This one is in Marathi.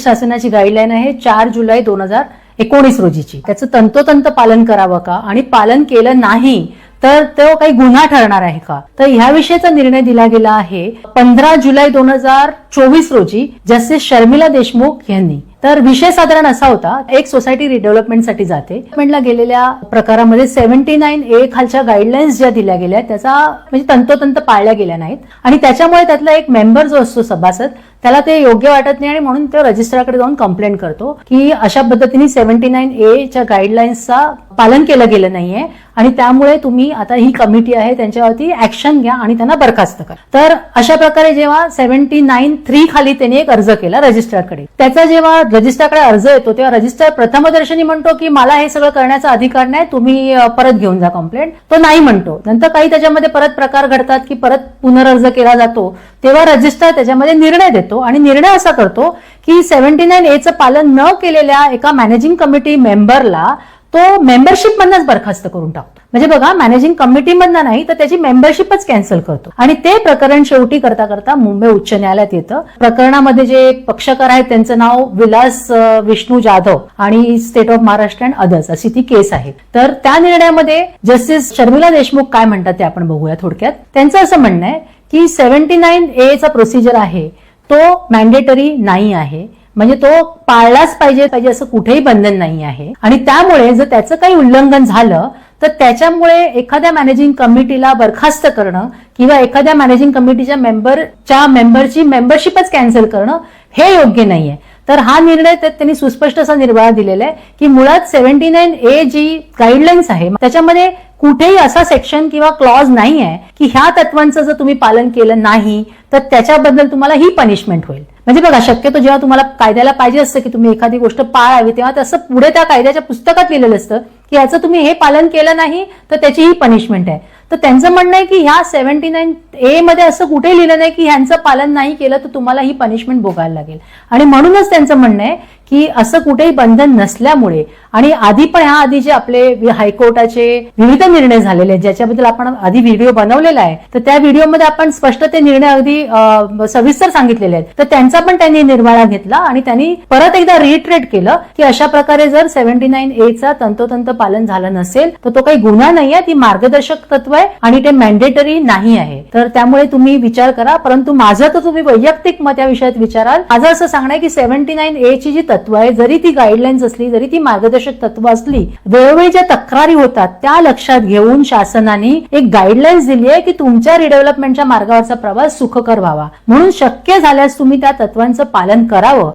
शासनाची गाईडलाईन आहे 4 जुलै 2019 रोजीची. त्याचं तंतोतंत पालन करावं का आणि पालन केलं नाही तर तो काही गुन्हा ठरणार आहे का, तर ह्याविषयीचा निर्णय दिला गेला आहे 15 जुलै 2024 रोजी जस्टिस शर्मिला देशमुख यांनी. तर विषय साधारण असा होता, एक सोसायटी रिडेव्हलपमेंटसाठी जाते. डेव्हलपमेंटला गेलेल्या प्रकारामध्ये 79A खालच्या गाईडलाईन्स ज्या दिल्या गेल्या त्याचा म्हणजे तंतोतंत पाळल्या गेल्या नाहीत आणि त्याच्यामुळे त्यातला एक मेंबर जो असतो सभासद त्याला ते योग्य वाटत नाही आणि म्हणून तो रजिस्ट्रारकडे जाऊन कंप्लेंट करतो की अशा पद्धतीने 79A च्या गाईडलाईन्सचा पालन केलं गेलं नाहीये आणि त्यामुळे तुम्ही आता ही कमिटी आहे त्यांच्यावरती ऍक्शन घ्या आणि त्यांना बरखास्त करा. तर अशा प्रकारे जेव्हा 79(3) खाली त्यांनी एक अर्ज केला रजिस्ट्रारकडे. त्याचा जेव्हा रजिस्ट्रारकडे अर्ज येतो तेव्हा रजिस्ट्रार प्रथमदर्शनी म्हणतो की मला हे सगळं करण्याचा अधिकार नाही, तुम्ही परत घेऊन जा कंप्लेंट. तो नाही म्हणतो. नंतर काही त्याच्यामध्ये परत प्रकार घडतात की परत पुनर्अर्ज केला जातो. तेव्हा रजिस्ट्रार त्याच्यामध्ये निर्णय देतो आणि निर्णय असा करतो की 79A चं पालन न केलेल्या एका मॅनेजिंग कमिटी मेंबरला तो मेंबरशिप मधनच बरखास्त करून टाकतो. म्हणजे बघा, मॅनेजिंग कमिटीमधनं नाही तर त्याची मेंबरशिपच कॅन्सल करतो आणि ते प्रकरण शेवटी करता करता मुंबई उच्च न्यायालयात येतं. प्रकरणामध्ये जे पक्षकार आहेत त्यांचं नाव विलास विष्णू जाधव आणि state of Maharashtra and others अशी ती केस आहे. तर त्या निर्णयामध्ये जस्टिस शर्मिला देशमुख काय म्हणतात ते आपण बघूया थोडक्यात. त्यांचं असं म्हणणं आहे की 79A चा प्रोसिजर आहे तो मॅन्डेटरी नाही आहे, म्हणजे तो पाळलाच पाहिजे असं कुठेही बंधन नाही आहे आणि त्यामुळे जर त्याचं काही उल्लंघन झालं तर त्याच्यामुळे एखाद्या मॅनेजिंग कमिटीला बरखास्त करणं किंवा एखाद्या मॅनेजिंग कमिटीच्या मेंबरची मेंबरशिपच कॅन्सल करणं हे योग्य नाहीये. तर हा निर्णय त्यांनी सुस्पष्ट असा निर्वाळा दिलेला आहे की मुळात 79A जी गाईडलाईन्स आहे त्याच्यामध्ये कुठेही असा सेक्शन किंवा क्लॉज नाही आहे की ह्या तत्वांचं जर तुम्ही पालन केलं नाही तर त्याच्याबद्दल तुम्हाला ही पनिशमेंट होईल. म्हणजे बघा, शक्यतो जेव्हा तुम्हाला कायद्याला पाहिजे असतं की तुम्ही एखादी गोष्ट पाळावी तेव्हा तसं पुढे त्या कायद्याच्या पुस्तकात लिहिलेलं असतं की याचं तुम्ही हे पालन केलं नाही तर त्याची ही पनिशमेंट आहे. तर त्यांचं म्हणणं आहे की ह्या 79A मध्ये असं कुठे लिहिलं नाही की ह्यांचं पालन नाही केलं तर तुम्हाला ही पनिशमेंट भोगायला लागेल आणि म्हणूनच त्यांचं म्हणणं आहे की असं कुठेही बंधन नसल्यामुळे आणि आधी पण ह्या आधी जे आपले हायकोर्टाचे विविध निर्णय झालेले आहेत ज्याच्याबद्दल आपण आधी व्हिडिओ बनवलेला आहे तर त्या व्हिडिओमध्ये आपण स्पष्ट ते निर्णय अगदी सविस्तर सांगितलेले आहेत. तर त्यांचा पण त्यांनी निर्वाळा घेतला आणि त्यांनी परत एकदा रिइटरेट केलं की अशा प्रकारे जर 79A चा तंतोतंत पालन झालं नसेल तर तो काही गुन्हा नाहीये, ती मार्गदर्शक तत्व आहे आणि ते मॅन्डेटरी नाही आहे. तर त्यामुळे तुम्ही विचार करा, परंतु माझं तर तुम्ही वैयक्तिक मत या विषयात विचाराल. माझं असं सांगणं आहे की 79A ची जी तत्व आहे जरी ती गाईडलाईन्स असली जरी ती मार्गदर्शक तत्व असली वेळोवेळी ज्या तक्रारी होतात त्या लक्षात घेऊन शासनाने एक गाईडलाईन्स दिली आहे की तुमच्या रिडेव्हलपमेंटच्या मार्गावरचा प्रवास सुखकर व्हावा म्हणून शक्य झाल्यास तुम्ही त्या तत्वांचं पालन करावं.